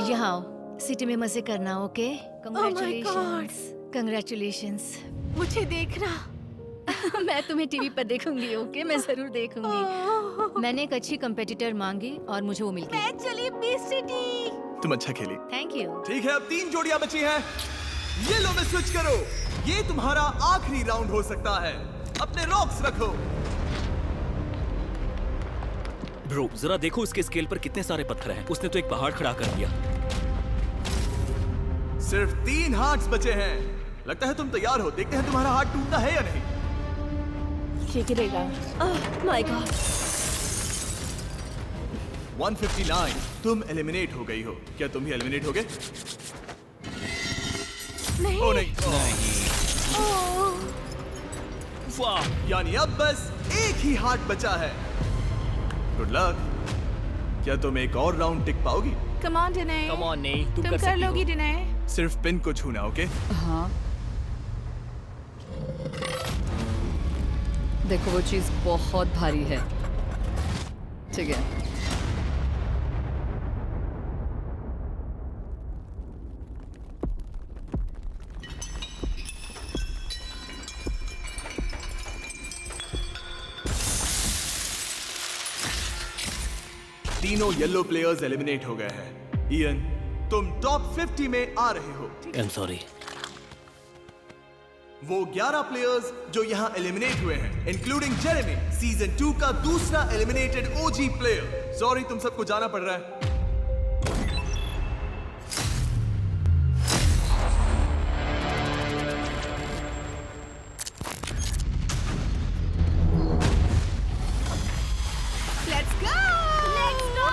यहाँ आओ, सिटी में मजे करना, ओके? Congratulations, congratulations. मुझे देखना। मैं तुम्हें टीवी पर देखूंगी, ओके? मैं जरूर देखूंगी। मैंने एक अच्छी कंपेटिटर मांगी और मुझे वो मिल गई। मैं चली बीच सिटी। तुम अच्छा खेली। Thank you. ठीक है, अब 3 जोड़ियां बची हैं। येलो में स्विच करो। ये तुम्हारा आखिरी राउंड हो सकता है। अपने रॉक्स रखो। ब्रो, जरा देखो उसके स्केल पर कितने सारे पत्थर हैं। उसने तो एक पहाड़ खड़ा कर दिया। सिर्फ 3 हार्ट्स बचे हैं। लगता है तुम तैयार हो। देखते हैं तुम्हारा हार्ट टूटता है या नहीं। ठीक रहेगा। My God. 159। तुम एलिमिनेट हो गई हो। क्या तुम भी एलिमिनेट हो गए? नहीं। ओ नहीं। वाह, यानी अब बस एक ही हार्ट बचा है। Good luck. क्या तुम एक और राउंड टिक पाओगी? Come on डिने। कम ऑन नहीं, तुम तुम कर कर सकती लोगी हो। डिने। सिर्फ पिन को छूना, ओके? हाँ, देखो वो चीज बहुत भारी है। ठीक है, तीनों येलो प्लेयर्स एलिमिनेट हो गए हैं। इयन, तुम टॉप 50 में आ रहे हो। I am sorry. वो 11 प्लेयर्स जो यहाँ एलिमिनेट हुए हैं, इंक्लूडिंग जेरेमी, सीजन 2 का दूसरा एलिमिनेटेड ओजी प्लेयर। सॉरी, तुम सबको जाना पड़ रहा है। Let's go. Let's go.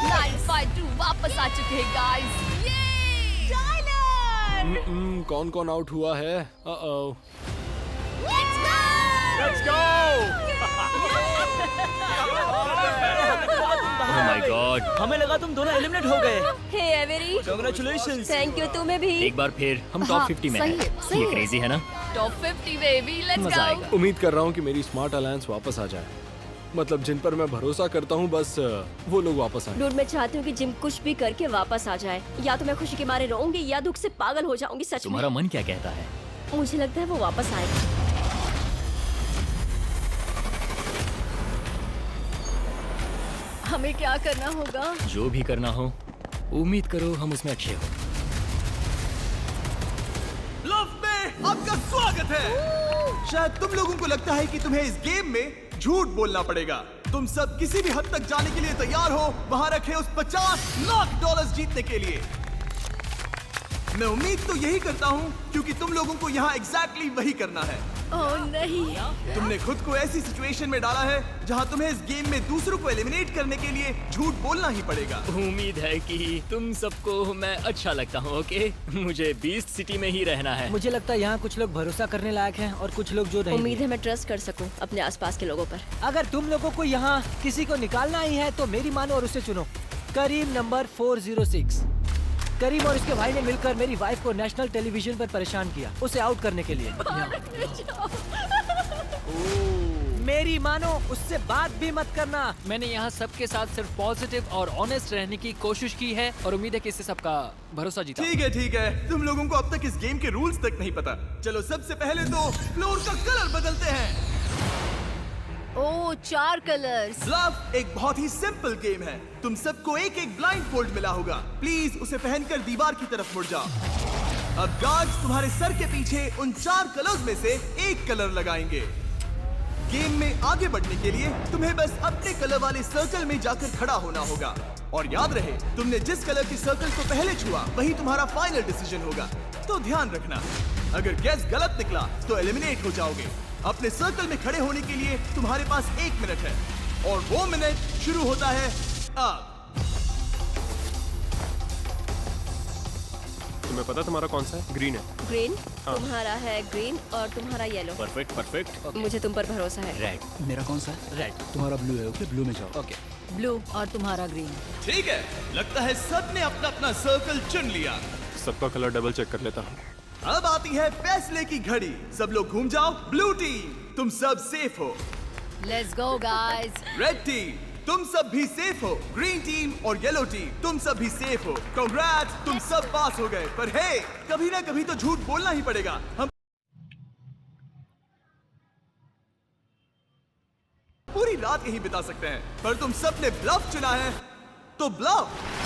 952 वापस आ चुके हैं गाइस। टाइलर। कौन कौन आउट हुआ है? Let's go. Oh my God, हमें लगा तुम दोनों एलिमिनेट हो गए। हे एवेरी, कांग्रेचुलेशंस। Thank you. तुम्हें भी। एक बार फिर हम टॉप हाँ, 50 में सही हैं। है, सही ये है। क्रेजी है ना? टॉप 50 बेबी, लेट्स मजा गो। आएगा। उम्मीद कर रहा हूँ कि मेरी स्मार्ट अलायंस वापस आ जाए। मतलब जिन पर मैं भरोसा करता हूँ, बस वो लोग वापस आए। डूड, मैं चाहती हूँ कि जिम कुछ भी करके वापस आ जाए। या तो मैं खुशी के मारे रोऊंगी या दुख से पागल हो जाऊंगी। सच में तुम्हारा मन क्या कहता है? मुझे लगता है वो वापस आएगा। हमें क्या करना होगा? जो भी करना हो, उम्मीद करो हम उसमें अच्छे हो। ब्लफ में आपका स्वागत है। शायद तुम लोगों को लगता है कि तुम्हें इस गेम में झूठ बोलना पड़ेगा। तुम सब किसी भी हद तक जाने के लिए तैयार हो। वहां रखे उस $50 लाख जीतने के लिए। मैं उम्मीद तो यही करता हूँ, क्योंकि तुम लोगों को यहाँ एग्जैक्टली वही करना है। ओह नहीं। तुमने खुद को ऐसी सिचुएशन में डाला है जहाँ तुम्हें इस गेम में दूसरों को एलिमिनेट करने के लिए झूठ बोलना ही पड़ेगा। उम्मीद है कि तुम सबको मैं अच्छा लगता हूँ, ओके? मुझे बीस्ट सिटी में ही रहना है। मुझे लगता है यहाँ कुछ लोग भरोसा करने लायक हैं और कुछ लोग जो नहीं। उम्मीद है मैं ट्रस्ट कर सकूं अपने आसपास के लोगों पर। अगर तुम लोगों को यहाँ किसी को निकालना ही है तो मेरी मानो और उसे चुनो। करीम नंबर 406। करीम और उसके भाई ने मिलकर मेरी वाइफ को नेशनल टेलीविजन पर परेशान किया, उसे आउट करने के लिए। मेरी मानो, उससे बात भी मत करना। मैंने यहाँ सबके साथ सिर्फ पॉजिटिव और ऑनेस्ट रहने की कोशिश की है और उम्मीद है कि इससे सबका भरोसा जीता। ठीक है। तुम लोगों को अब तक इस गेम के रूल्स तक नहीं पता। चलो सबसे पहले तो फ्लोर का कलर बदलते हैं। ओह, 4 कलर्स। ब्लफ एक बहुत ही सिंपल गेम है। तुम सबको एक एक ब्लाइंड फोल्ड मिला होगा। प्लीज उसे पहनकर दीवार की तरफ मुड़ जाओ। अब गार्ड्स तुम्हारे सर के पीछे उन 4 कलर्स में से एक कलर लगाएंगे। गेम में आगे बढ़ने के लिए तुम्हें बस अपने कलर वाले सर्कल में जाकर खड़ा होना होगा। और याद रहे, तुमने जिस कलर के सर्कल को पहले छुआ वही तुम्हारा फाइनल डिसीजन होगा। तो ध्यान रखना, अगर गैस गलत निकला तो एलिमिनेट हो जाओगे। अपने सर्कल में खड़े होने के लिए तुम्हारे पास 1 मिनट है और वो मिनट शुरू होता है अब। तुम्हें पता तुम्हारा कौन सा है? ग्रीन है। ग्रीन। तुम्हारा है ग्रीन और तुम्हारा येलो। Perfect perfect. मुझे तुम पर भरोसा है। रेड। मेरा कौन सा है? रेड। तुम्हारा ब्लू है, ओके? ब्लू में जाओ। ओके। ब्लू और तुम्हारा ग्रीन। ठीक है, लगता है सबने अपना अपना सर्कल चुन लिया। सबका कलर डबल चेक कर लेता हूँ। अब आती है फैसले की घड़ी। सब लोग घूम जाओ। ब्लू टीम, तुम सब सेफ हो। Let's go guys. Red team, तुम सब भी सेफ हो। ग्रीन टीम और येलो टीम, तुम सब भी सेफ हो। कांग्रेट्स, तुम सब पास हो गए। पर हे, कभी ना कभी तो झूठ बोलना ही पड़ेगा। हम पूरी रात यहीं बिता सकते हैं, पर तुम सब ने ब्लफ चुना है, तो ब्लफ।